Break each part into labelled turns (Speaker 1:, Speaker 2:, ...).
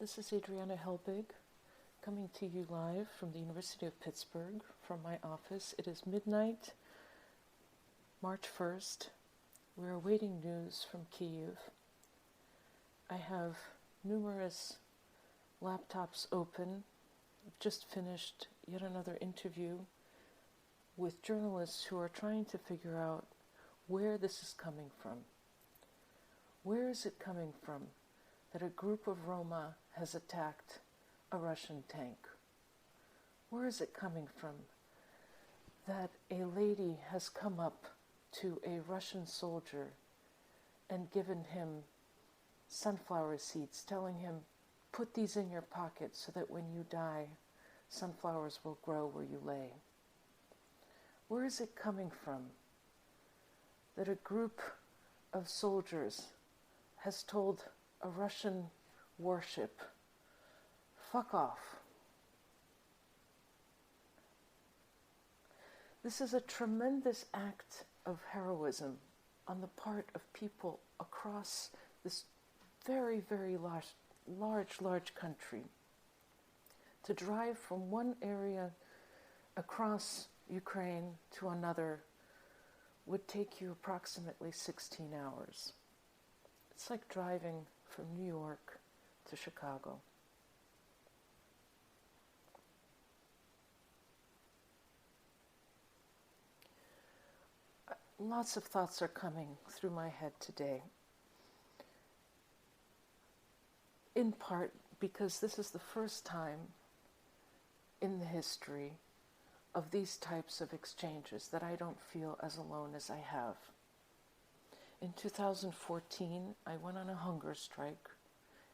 Speaker 1: This is Adriana Helbig, coming to you live from the University of Pittsburgh, from my office. It is midnight, March 1st. We're awaiting news from Kyiv. I have numerous laptops open. I've just finished yet another interview with journalists who are trying to figure out where this is coming from. Where is it coming from that a group of Roma has attacked a Russian tank? Where is it coming from that a lady has come up to a Russian soldier and given him sunflower seeds, telling him, put these in your pocket so that when you die, sunflowers will grow where you lay? Where is it coming from that a group of soldiers has told a Russian warship, fuck off? This is a tremendous act of heroism on the part of people across this very, very large country. To drive from one area across Ukraine to another would take you approximately 16 hours. It's like driving from New York to Chicago. Lots of thoughts are coming through my head today. In part because this is the first time in the history of these types of exchanges that I don't feel as alone as I have. In 2014, I went on a hunger strike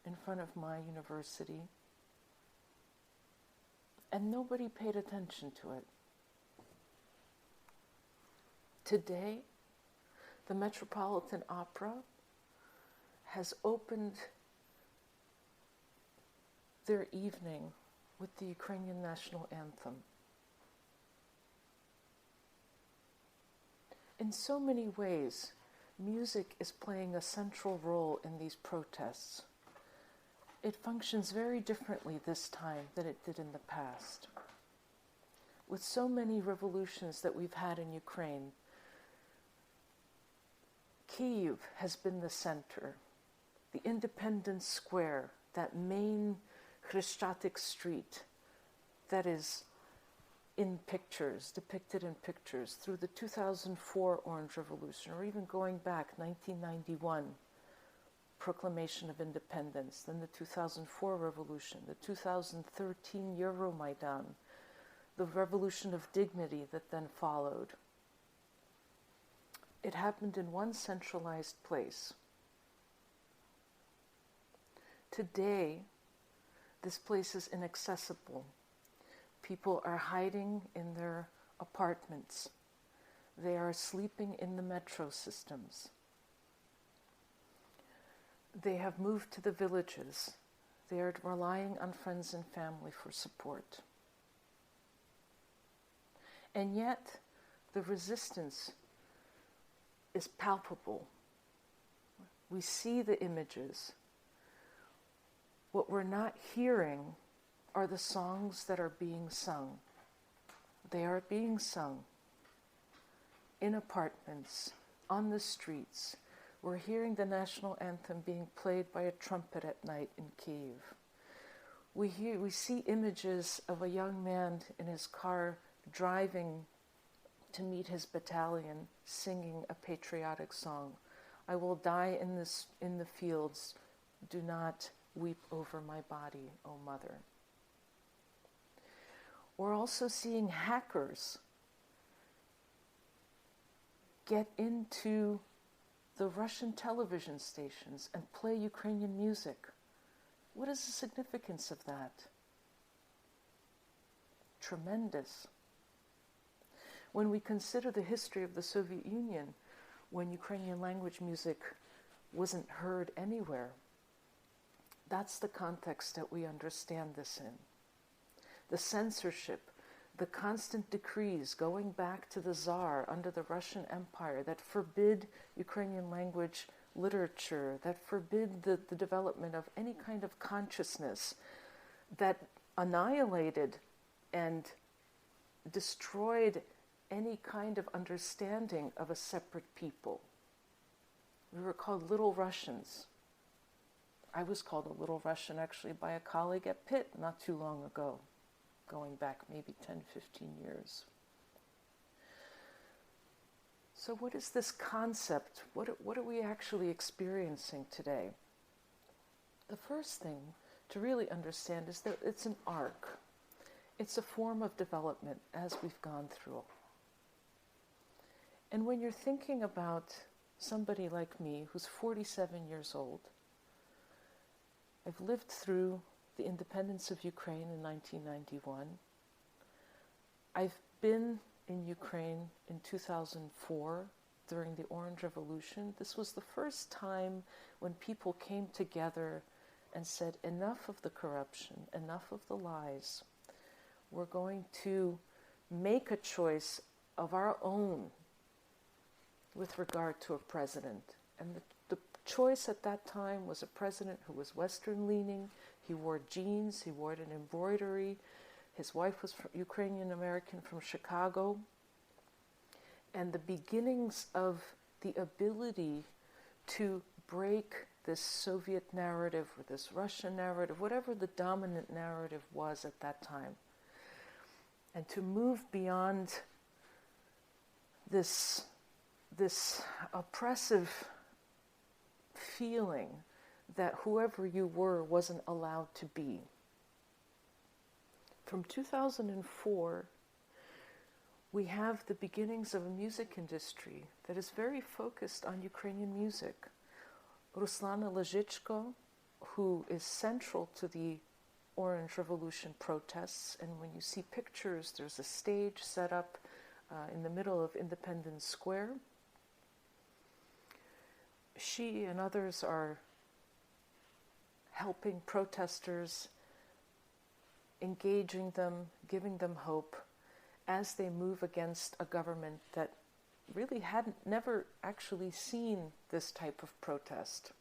Speaker 1: in front of my university, and nobody paid attention to it. Today, the Metropolitan Opera has opened their evening with the Ukrainian national anthem. In so many ways, music is playing a central role in these protests. It functions very differently this time than it did in the past. With so many revolutions that we've had in Ukraine, Kyiv has been the center. The Independence Square, that main Chreshchatyk street that is in pictures, depicted in pictures, through the 2004 Orange Revolution, or even going back, 1991, Proclamation of Independence, then the 2004 Revolution, the 2013 Maidan, the Revolution of Dignity that then followed. It happened in one centralized place. Today, this place is inaccessible. People are hiding in their apartments. They are sleeping in the metro systems. They have moved to the villages. They are relying on friends and family for support. And yet, the resistance is palpable. We see the images. What we're not hearing are the songs that are being sung. They are being sung in apartments, on the streets. We're hearing the national anthem being played by a trumpet at night in Kyiv. We see images of a young man in his car driving to meet his battalion, singing a patriotic song. I will die in the fields. Do not weep over my body, O mother. We're also seeing hackers get into the Russian television stations and play Ukrainian music. What is the significance of that? Tremendous. When we consider the history of the Soviet Union, when Ukrainian language music wasn't heard anywhere, that's the context that we understand this in. The censorship, the constant decrees going back to the Tsar under the Russian Empire that forbid Ukrainian language literature, that forbid the development of any kind of consciousness, that annihilated and destroyed any kind of understanding of a separate people. We were called Little Russians. I was called a Little Russian actually by a colleague at Pitt not too long ago, going back maybe 10, 15 years. So what is this concept? What are we actually experiencing today? The first thing to really understand is that it's an arc. It's a form of development as we've gone through. And when you're thinking about somebody like me who's 47 years old, I've lived through the independence of Ukraine in 1991. I've been in Ukraine in 2004 during the Orange Revolution. This was the first time when people came together and said, enough of the corruption, enough of the lies. We're going to make a choice of our own with regard to a president. And the choice at that time was a president who was Western-leaning. He wore jeans, he wore an embroidery. His wife was Ukrainian-American from Chicago. And the beginnings of the ability to break this Soviet narrative or this Russian narrative, whatever the dominant narrative was at that time, and to move beyond this oppressive feeling that whoever you were wasn't allowed to be. From 2004, we have the beginnings of a music industry that is very focused on Ukrainian music. Ruslana Lezhitschko, who is central to the Orange Revolution protests, and when you see pictures, there's a stage set up in the middle of Independence Square. She and others are helping protesters, engaging them, giving them hope as they move against a government that really hadn't never actually seen this type of protest.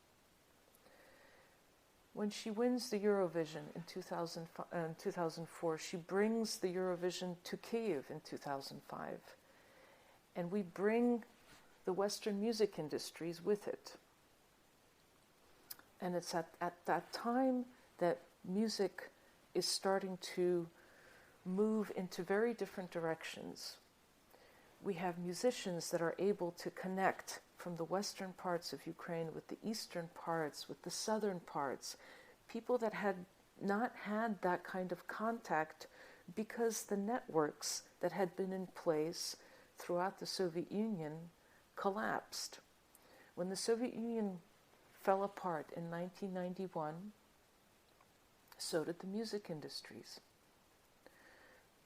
Speaker 1: When she wins the Eurovision in 2004, she brings the Eurovision to Kyiv in 2005. And we bring the Western music industries with it. And it's at that time that music is starting to move into very different directions. We have musicians that are able to connect from the western parts of Ukraine with the eastern parts, with the southern parts, people that had not had that kind of contact because the networks that had been in place throughout the Soviet Union collapsed. When the Soviet Union fell apart in 1991, so did the music industries.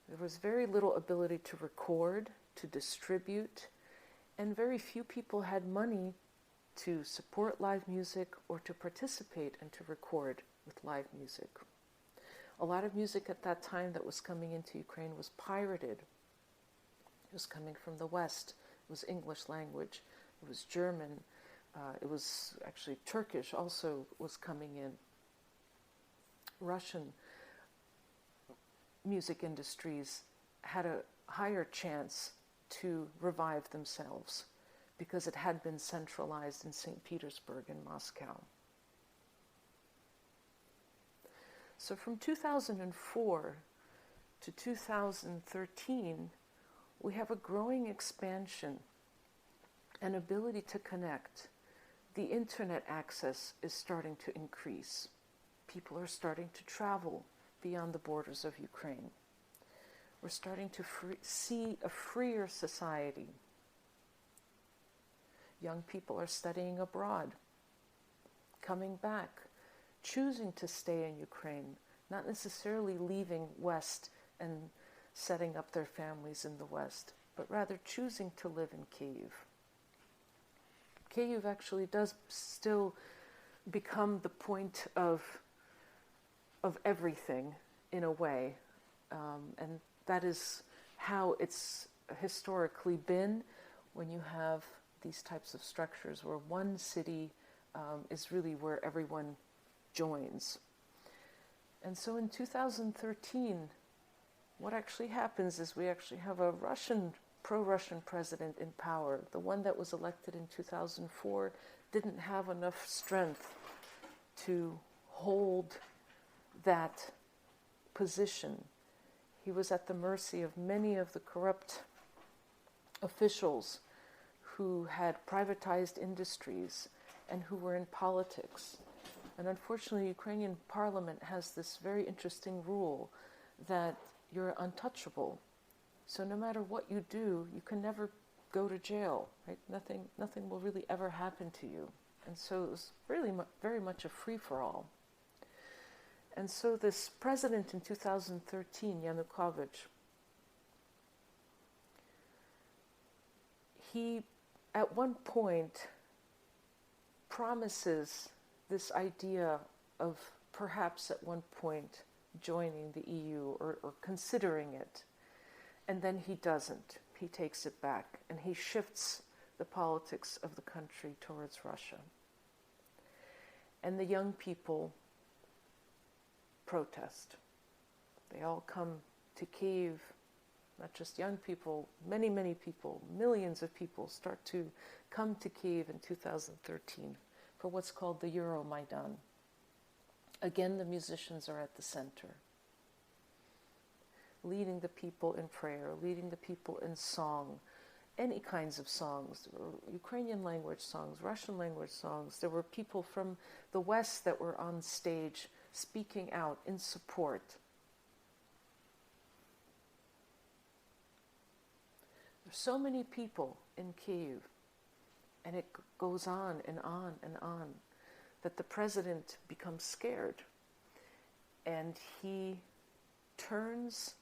Speaker 1: There was very little ability to record, to distribute, and very few people had money to support live music or to participate and to record with live music. A lot of music at that time that was coming into Ukraine was pirated. It was coming from the West. It was English language. It was German. It was actually Turkish also was coming in. Russian music industries had a higher chance to revive themselves because it had been centralized in St. Petersburg and Moscow. So from 2004 to 2013, we have a growing expansion and ability to connect. The internet access is starting to increase. People are starting to travel beyond the borders of Ukraine. We're starting to see a freer society. Young people are studying abroad, coming back, choosing to stay in Ukraine, not necessarily leaving West and setting up their families in the West, but rather choosing to live in Kyiv. Kyiv actually does still become the point of everything in a way, and that is how it's historically been when you have these types of structures where one city is really where everyone joins. And so in 2013, what actually happens is we actually have a pro-Russian president in power. The one that was elected in 2004 didn't have enough strength to hold that position. He was at the mercy of many of the corrupt officials who had privatized industries and who were in politics. And unfortunately, Ukrainian parliament has this very interesting rule that you're untouchable. So no matter what you do, you can never go to jail, right? Nothing will really ever happen to you. And so it was really very much a free-for-all. And so this president in 2013, Yanukovych, he at one point promises this idea of perhaps at one point joining the EU or considering it. And then he doesn't. He takes it back and he shifts the politics of the country towards Russia. And the young people protest. They all come to Kyiv, not just young people, many, many people, millions of people start to come to Kyiv in 2013 for what's called the Euro Maidan. Again, the musicians are at the center, leading the people in prayer, leading the people in song, any kinds of songs. There were Ukrainian language songs, Russian language songs. There were people from the West that were on stage speaking out in support. There's so many people in Kyiv, and it goes on and on and on, that the president becomes scared. And he turns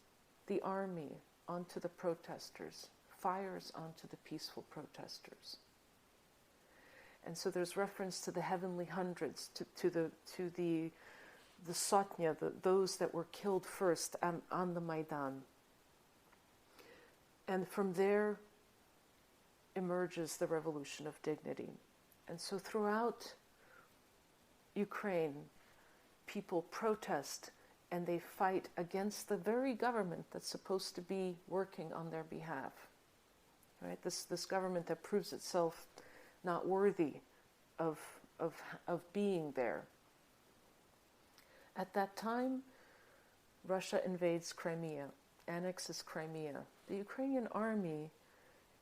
Speaker 1: the army onto the protesters, fires onto the peaceful protesters. And so there's reference to the heavenly hundreds, to the sotnya, those that were killed first on the Maidan. And from there emerges the revolution of dignity. And so throughout Ukraine, people protest and they fight against the very government that's supposed to be working on their behalf. Right? This government that proves itself not worthy of being there. At that time, Russia invades Crimea, annexes Crimea. The Ukrainian army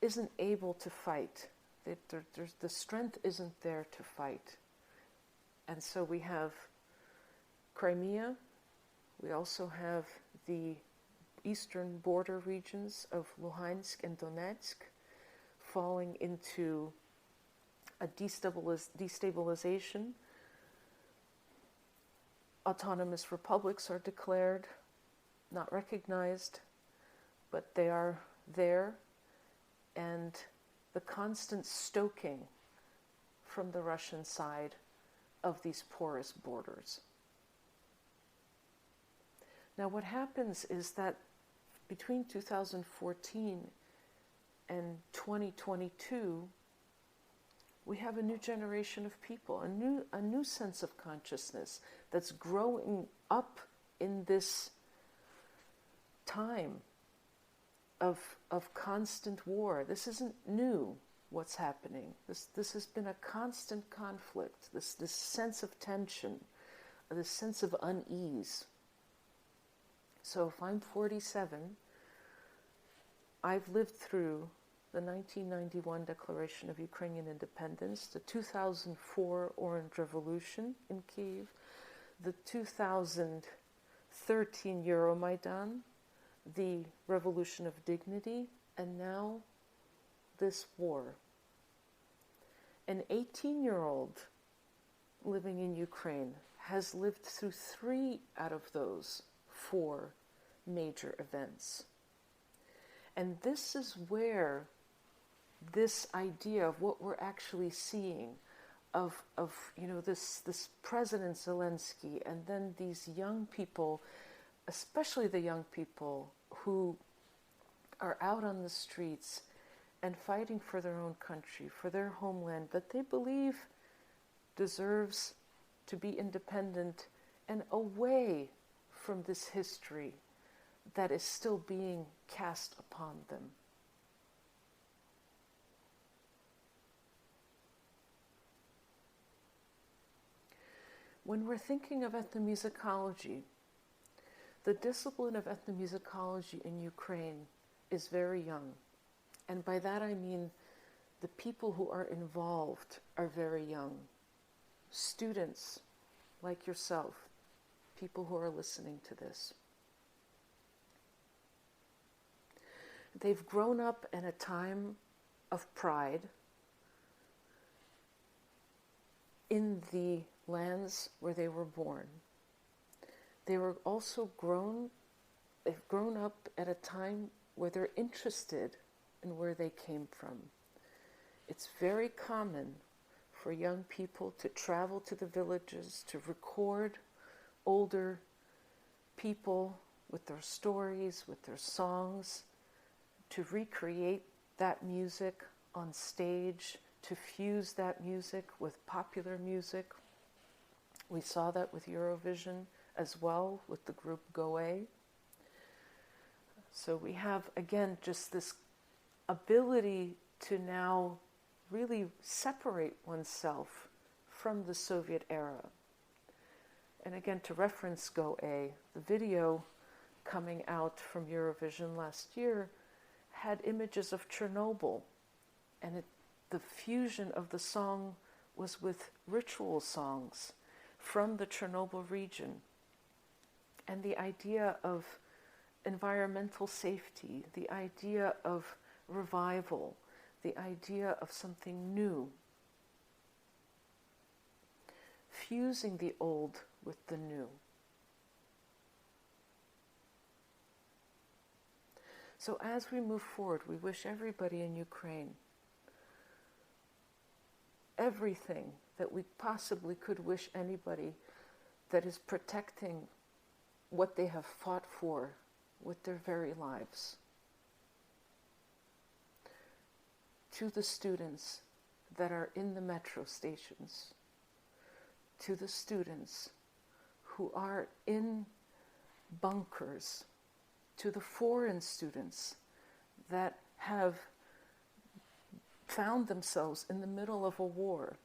Speaker 1: isn't able to fight. The strength isn't there to fight. And so we have Crimea. We also have the eastern border regions of Luhansk and Donetsk falling into a destabilization. Autonomous republics are declared, not recognized, but they are there, and the constant stoking from the Russian side of these porous borders. Now what happens is that between 2014 and 2022, we have a new generation of people, a new sense of consciousness that's growing up in this time of constant war. This isn't new, what's happening. This has been a constant conflict, this sense of tension, this sense of unease. So if I'm 47, I've lived through the 1991 Declaration of Ukrainian Independence, the 2004 Orange Revolution in Kyiv, the 2013 Euromaidan, the Revolution of Dignity, and now this war. An 18-year-old living in Ukraine has lived through 3 out of those 4 major events. And this is where this idea of what we're actually seeing of this President Zelensky, and then these young people, especially the young people who are out on the streets and fighting for their own country, for their homeland that they believe deserves to be independent and away from this history that is still being cast upon them. When we're thinking of ethnomusicology, the discipline of ethnomusicology in Ukraine is very young. And by that I mean the people who are involved are very young. Students like yourself, people who are listening to this. They've grown up in a time of pride in the lands where they were born. They've grown up at a time where they're interested in where they came from. It's very common for young people to travel to the villages, to record older people with their stories, with their songs, to recreate that music on stage, to fuse that music with popular music. We saw that with Eurovision as well, with the group Goe. So we have, again, just this ability to now really separate oneself from the Soviet era. And again, to reference Goe, the video coming out from Eurovision last year had images of Chernobyl, and the fusion of the song was with ritual songs from the Chernobyl region. And the idea of environmental safety, the idea of revival, the idea of something new, fusing the old with the new. So as we move forward, we wish everybody in Ukraine everything that we possibly could wish anybody that is protecting what they have fought for with their very lives. To the students that are in the metro stations, to the students who are in bunkers, to the foreign students that have found themselves in the middle of a war.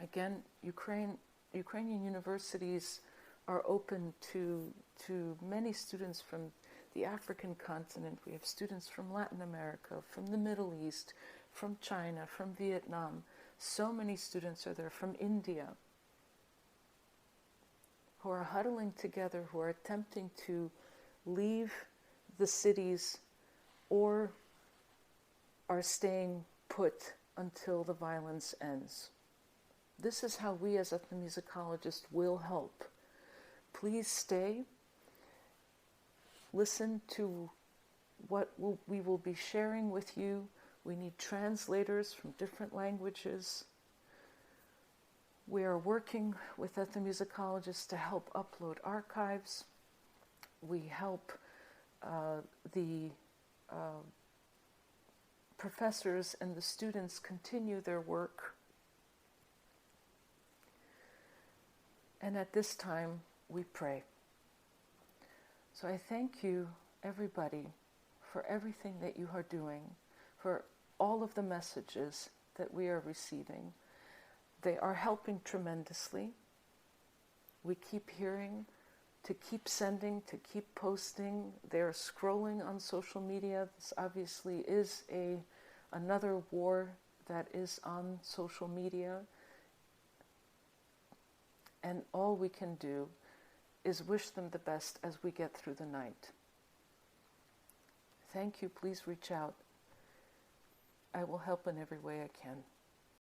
Speaker 1: Again, Ukrainian universities are open to many students from the African continent. We have students from Latin America, from the Middle East, from China, from Vietnam. So many students are there, from India, who are huddling together, who are attempting to leave the cities or are staying put until the violence ends. This is how we as ethnomusicologists will help. Please stay. Listen to what we will be sharing with you. We need translators from different languages. We are working with ethnomusicologists to help upload archives. We help the professors and the students continue their work. And at this time, we pray. So I thank you, everybody, for everything that you are doing, for all of the messages that we are receiving. They are helping tremendously. We keep hearing to keep sending, to keep posting. They're scrolling on social media. This obviously is another war that is on social media. And all we can do is wish them the best as we get through the night. Thank you. Please reach out. I will help in every way I can.